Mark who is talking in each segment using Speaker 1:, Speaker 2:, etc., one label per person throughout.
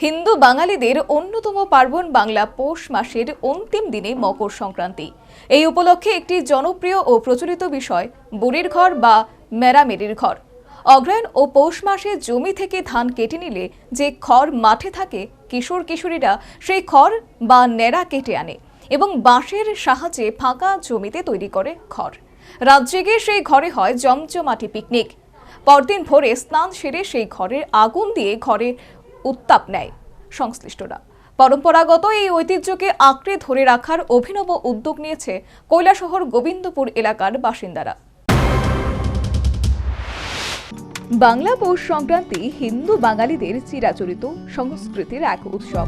Speaker 1: হিন্দু বাঙালিদের অন্যতম পার্বণ বাংলা পৌষ মাসের অন্তিম দিনে মকর সংক্রান্তি। এই উপলক্ষে একটি জনপ্রিয় ও প্রচলিত বিষয় বুড়ির ঘর বা মেরামেরির ঘর। অগ্রহায়ণ ও পৌষ মাসে জমি থেকে ধান কেটে নিলে যে খড় মাঠে থাকে, কিশোর কিশোরীরা সেই খড় বা নেড়া কেটে আনে এবং বাঁশের সাহায্যে ফাঁকা জমিতে তৈরি করে ঘর। রাত জেগে সেই ঘরে হয় জমজমাটি পিকনিক। পরদিন ভোরে স্নান সেরে সেই ঘরের আগুন দিয়ে ঘরে উত্তাপ নেয় সংশ্লিষ্টরা। পরম্পরাগত এই ঐতিহ্যকে আঁকড়ে ধরে রাখার অভিনব উদ্যোগ নিয়েছে কৈলাসহর গোবিন্দপুর এলাকার বাসিন্দারা। বাংলা পৌষ সংক্রান্তি হিন্দু বাঙালিদের চিরাচরিত সংস্কৃতির এক উৎসব।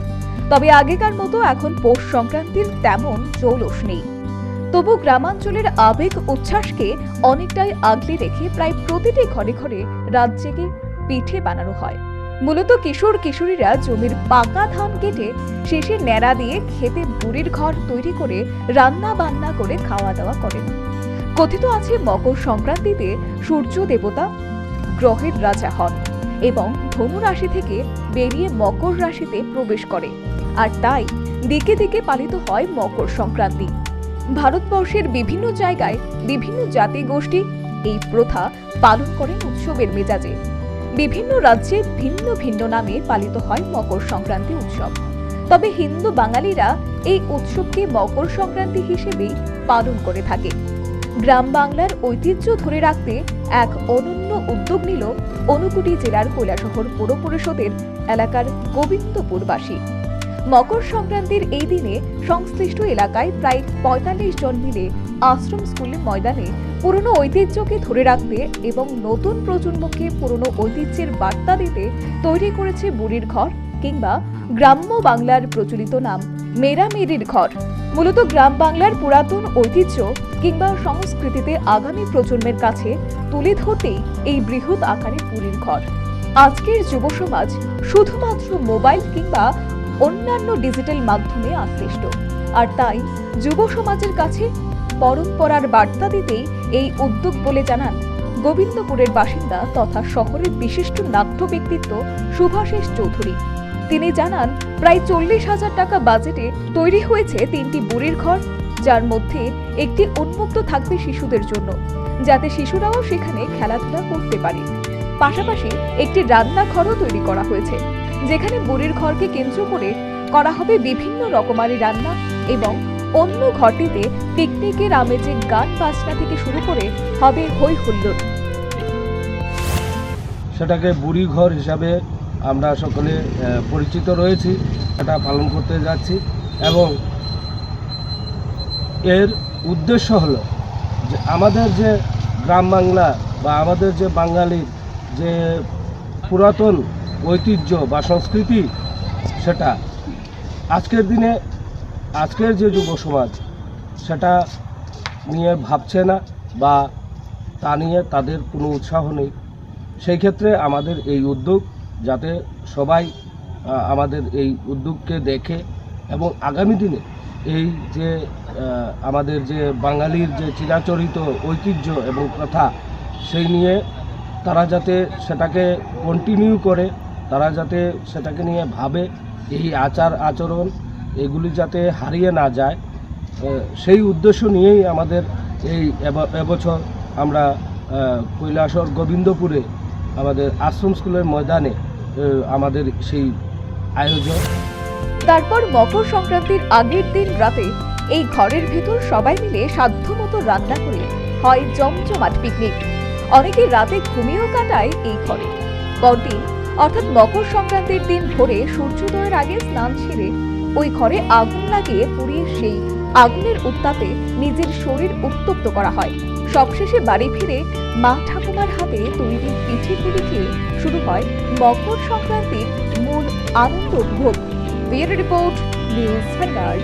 Speaker 1: তবে আগেকার মতো এখন পৌষ সংক্রান্তির তেমন জৌলস নেই। তবু গ্রামাঞ্চলের আবেগ উচ্ছ্বাসকে অনেকটাই আগলে রেখে প্রায় প্রতিটি ঘরে ঘরে রাত জেগে পিঠে বানানো হয়। মূলত কিশোর কিশোরীরা জমির পাকা ধান কেটে শেষে ন্যাড়া দিয়ে খেতে বুড়ির ঘর তৈরি করে রান্না বান্না করে খাওয়া দাওয়া করেন। কথিত আছে মকর সংক্রান্তিতে সূর্য দেবতা গ্রহের রাজা হন এবং ধনু রাশি থেকে বেরিয়ে মকর রাশিতে প্রবেশ করে, আর তাই দিকে দিকে পালিত হয় মকর সংক্রান্তি। ভারতবর্ষের বিভিন্ন জায়গায় বিভিন্ন জাতি গোষ্ঠী এই প্রথা পালন করেন উৎসবের মেজাজে। বিভিন্ন রাজ্যে ভিন্ন ভিন্ন নামে পালিত হয় মকর সংক্রান্তি উৎসব। তবে হিন্দু বাঙালিরা এই উৎসবকে মকর সংক্রান্তি হিসেবেই পালন করে থাকে। গ্রাম বাংলার ঐতিহ্য ধরে রাখতে এক অনন্য উদ্যোগ নিল ঊনকোটি জেলার কৈলাসহর পৌর পরিষদের এলাকার গোবিন্দপুরবাসী। মকর সংক্রান্তির এই দিনে সংশ্লিষ্ট এলাকায় প্রায় ৪৫ জন মিলে আশ্রম স্কুলের ময়দানে পুরনো ঐতিহ্যকে ধরে রাখতে এবং নতুন প্রজন্মকে পুরনো ঐতিহ্যের বার্তা দিতে তৈরি করেছে বুড়ির ঘর, কিংবা গ্রাম্য বাংলার প্রচলিত নাম মেরামেরির ঘর। মূলত গ্রাম বাংলার পুরাতন ঐতিহ্য কিংবা সংস্কৃতিতে আগামী প্রজন্মের কাছে তুলে ধরতেই এই বৃহৎ আকারে বুড়ির ঘর। আজকের যুব সমাজ শুধুমাত্র মোবাইল কিংবা অন্যান্য ডিজিটাল মাধ্যমে আকৃষ্ট, আর তাই যুব সমাজের কাছে পরম্পরার বার্তা দিতেই এই উদ্যোগ বলে জানান গোবিন্দপুরের বাসিন্দা তথা শহরের বিশিষ্ট নাট্য ব্যক্তিত্ব শুভাশিস চৌধুরী। তিনি জানান, প্রায় ৪০,০০০ টাকা বাজেটে তৈরি হয়েছে ৩টি বুড়ির ঘর, যার মধ্যে একটি উন্মুক্ত থাকবে শিশুদের জন্য, যাতে শিশুরাও সেখানে খেলাধুলা করতে পারে। পাশাপাশি একটি রান্নাঘরও তৈরি করা হয়েছে, যেখানে বুড়ির ঘরকে কেন্দ্র করে করা হবে বিভিন্ন রকমারি রান্না, এবং অন্য ঘরটিতে পিকনিকের আমেজে গান বাজনা থেকে শুরু করে হবে হই হুল্লোড়।
Speaker 2: সেটাকে বুড়ি ঘর হিসাবে আমরা সকলে পরিচিত রয়েছি, এটা পালন করতে যাচ্ছি। এবং এর উদ্দেশ্য হলো যে আমাদের যে গ্রাম বাংলা বা আমাদের যে বাঙালির যে পুরাতন ঐতিহ্য বা সংস্কৃতি, সেটা আজকের দিনে আজকের যে যুব সমাজ সেটা নিয়ে ভাবছে না বা তা নিয়ে তাদের কোনো উৎসাহ নেই। সেই ক্ষেত্রে আমাদের এই উদ্যোগ, যাতে সবাই আমাদের এই উদ্যোগকে দেখে এবং আগামী দিনে এই যে আমাদের যে বাঙালির যে চিরাচরিত ঐতিহ্য এবং প্রথা, সেই নিয়ে তারা যাতে সেটাকে কন্টিনিউ করে, তারা যাতে সেটাকে নিয়ে ভাবে, এই আচার আচরণ এগুলি যাতে হারিয়ে না যায়, সেই উদ্দেশ্য নিয়েই আমাদের এই এবছর আমরা কৈলাসহর গোবিন্দপুরে আমাদের আশ্রম স্কুলের ময়দানে আমাদের সেই আয়োজন।
Speaker 1: তারপর মকর সংক্রান্তির আগের দিন রাতে এই ঘরের ভেতর সবাই মিলে সাধ্যমতো রান্না করে হয় জমজমাট পিকনিক। অনেকে রাতে ঘুমিয়েও কাটায় এই ঘরে। পরদিন অর্থাৎ মকর সংক্রান্তির দিন ভোরে সূর্যোদয়ের আগে স্নান সেরে ওই ঘরে আগুন লাগিয়ে পুড়িয়ে সেই আগুনের উত্তাপে নিজের শরীর উত্তপ্ত করা হয়। সবশেষে বাড়ি ফিরে মা ঠাকুমার হাতে তৈরি পিঠে পুলি খেয়ে শুরু হয় মকর সংক্রান্তির মূল আনন্দ উপভোগ। ব্যুরো রিপোর্ট, নিউজ ভান্ডার।